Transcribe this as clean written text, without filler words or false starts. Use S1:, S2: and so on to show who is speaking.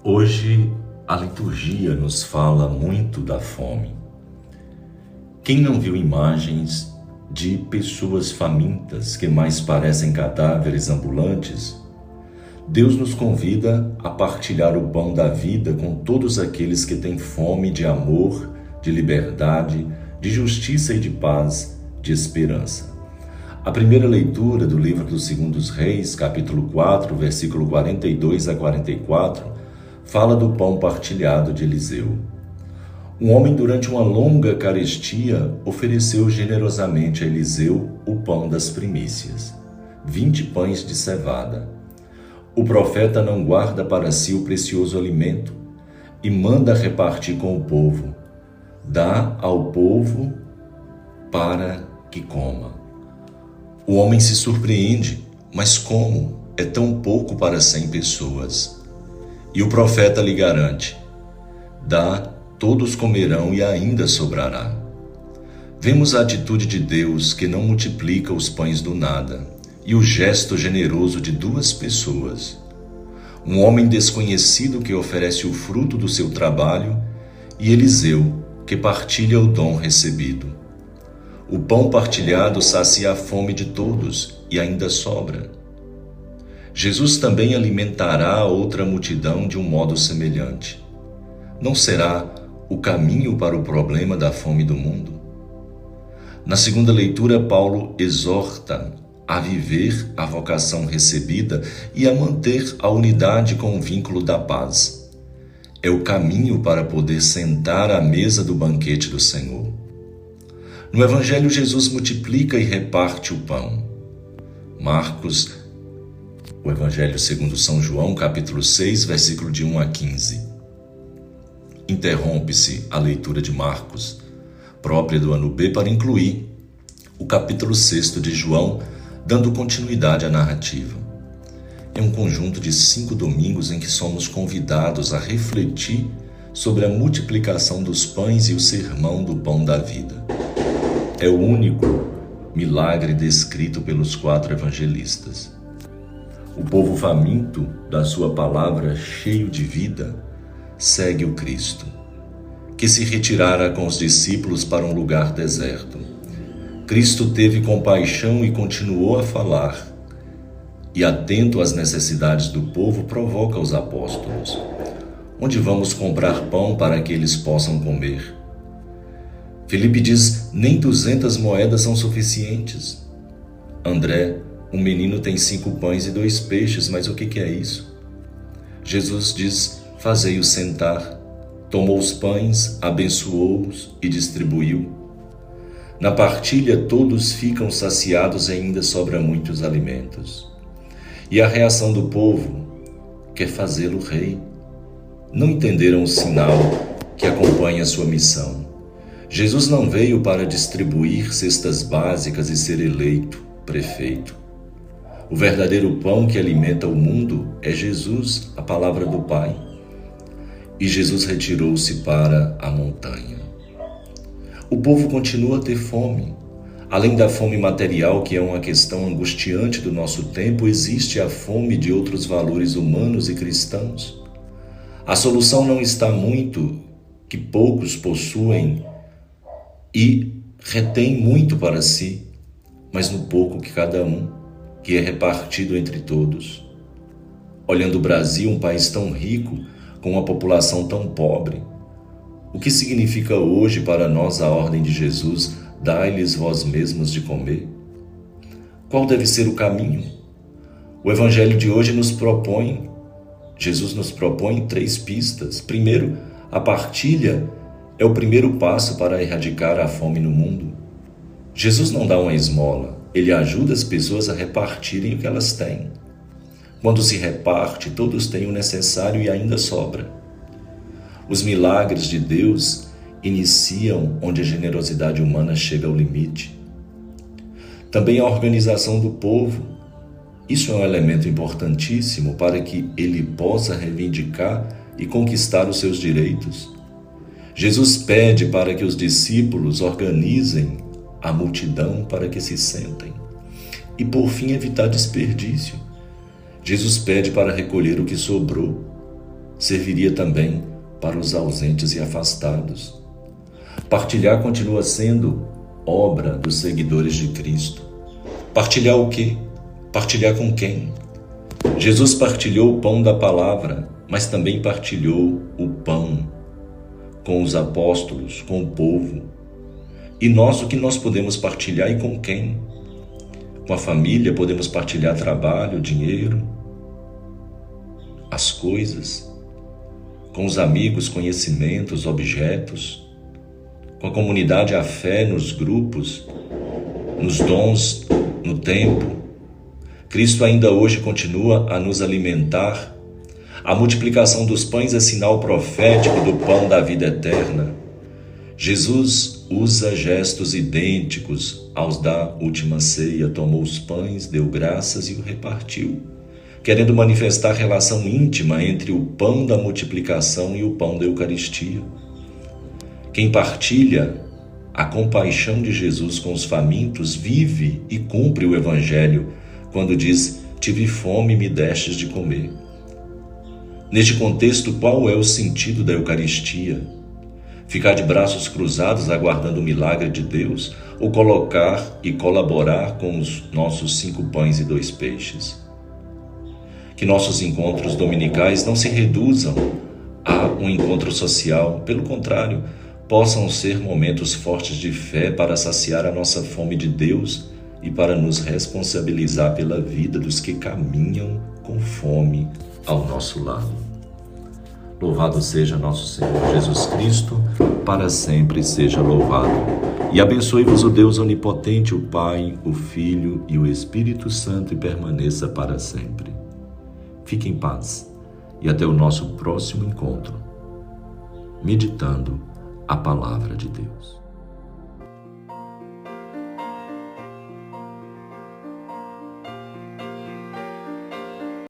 S1: Hoje a liturgia nos fala muito da fome. Quem não viu imagens de pessoas famintas que mais parecem cadáveres ambulantes? Deus nos convida a partilhar o pão da vida com todos aqueles que têm fome de amor, de liberdade, de justiça e de paz, de esperança. A primeira leitura do livro dos Segundos Reis, capítulo 4, versículo 42 a 44, fala do pão partilhado de Eliseu. Um homem, durante uma longa carestia, ofereceu generosamente a Eliseu o pão das primícias, 20 pães de cevada. O profeta não guarda para si o precioso alimento e manda repartir com o povo. Dá ao povo para que coma. O homem se surpreende, mas como? É tão pouco para 100 pessoas. E o profeta lhe garante: dá, todos comerão e ainda sobrará. Vemos a atitude de Deus, que não multiplica os pães do nada, e o gesto generoso de 2 pessoas. Um homem desconhecido que oferece o fruto do seu trabalho, e Eliseu, que partilha o dom recebido. O pão partilhado sacia a fome de todos e ainda sobra. Jesus também alimentará outra multidão de um modo semelhante. Não será o caminho para o problema da fome do mundo? Na segunda leitura, Paulo exorta a viver a vocação recebida e a manter a unidade com o vínculo da paz. É o caminho para poder sentar à mesa do banquete do Senhor. No Evangelho, Jesus multiplica e reparte o pão. Marcos, o Evangelho segundo São João, capítulo 6, versículo de 1 a 15. Interrompe-se a leitura de Marcos, própria do ano B, para incluir o capítulo 6 de João, dando continuidade à narrativa. É um conjunto de 5 domingos em que somos convidados a refletir sobre a multiplicação dos pães e o sermão do pão da vida. É o único milagre descrito pelos 4 evangelistas. O povo faminto da sua palavra, cheio de vida, segue o Cristo, que se retirara com os discípulos para um lugar deserto. Cristo teve compaixão e continuou a falar, e atento às necessidades do povo, provoca os apóstolos: onde vamos comprar pão para que eles possam comer? Felipe diz: nem 200 moedas são suficientes. André: um menino tem 5 pães e 2 peixes, mas o que é isso? Jesus diz: fazei-o sentar. Tomou os pães, abençoou-os e distribuiu. Na partilha todos ficam saciados e ainda sobra muitos alimentos. E a reação do povo? Quer fazê-lo rei. Não entenderam o sinal que acompanha a sua missão. Jesus não veio para distribuir cestas básicas e ser eleito prefeito. O verdadeiro pão que alimenta o mundo é Jesus, a palavra do Pai. E Jesus retirou-se para a montanha. O povo continua a ter fome. Além da fome material, que é uma questão angustiante do nosso tempo, existe a fome de outros valores humanos e cristãos. A solução não está muito que poucos possuem e retém muito para si, mas no pouco que cada um, que é repartido entre todos. Olhando o Brasil, um país tão rico, com uma população tão pobre, o que significa hoje para nós a ordem de Jesus: dai-lhes vós mesmos de comer? Qual deve ser o caminho? O Evangelho de hoje Jesus nos propõe 3 pistas. Primeiro, a partilha é o primeiro passo para erradicar a fome no mundo. Jesus não dá uma esmola, ele ajuda as pessoas a repartirem o que elas têm. Quando se reparte, todos têm o necessário e ainda sobra. Os milagres de Deus iniciam onde a generosidade humana chega ao limite. Também a organização do povo. Isso é um elemento importantíssimo para que ele possa reivindicar e conquistar os seus direitos. Jesus pede para que os discípulos organizem a multidão para que se sentem. E por fim, evitar desperdício. Jesus pede para recolher o que sobrou. serviria também para os ausentes e afastados. Partilhar continua sendo obra dos seguidores de Cristo. Partilhar o quê? Partilhar com quem? Jesus partilhou o pão da palavra, mas também partilhou o pão com os apóstolos, com o povo. E nós, o que nós podemos partilhar e com quem? Com a família podemos partilhar trabalho, dinheiro, as coisas. Com os amigos, conhecimentos, objetos. Com a comunidade, a fé nos grupos, nos dons, no tempo. Cristo ainda hoje continua a nos alimentar. A multiplicação dos pães é sinal profético do pão da vida eterna. Jesus usa gestos idênticos aos da última ceia. Tomou os pães, deu graças e o repartiu, querendo manifestar relação íntima entre o pão da multiplicação e o pão da Eucaristia. Quem partilha a compaixão de Jesus com os famintos vive e cumpre o Evangelho quando diz: tive fome e me destes de comer. Neste contexto, qual é o sentido da Eucaristia? Ficar de braços cruzados aguardando o milagre de Deus ou colocar e colaborar com os nossos 5 pães e 2 peixes? Que nossos encontros dominicais não se reduzam a um encontro social, pelo contrário, possam ser momentos fortes de fé para saciar a nossa fome de Deus e para nos responsabilizar pela vida dos que caminham com fome ao nosso lado. Louvado seja nosso Senhor Jesus Cristo, para sempre seja louvado. E abençoe-vos o Deus onipotente, o Pai, o Filho e o Espírito Santo, e permaneça para sempre. Fique em paz e até o nosso próximo encontro, meditando a Palavra de Deus.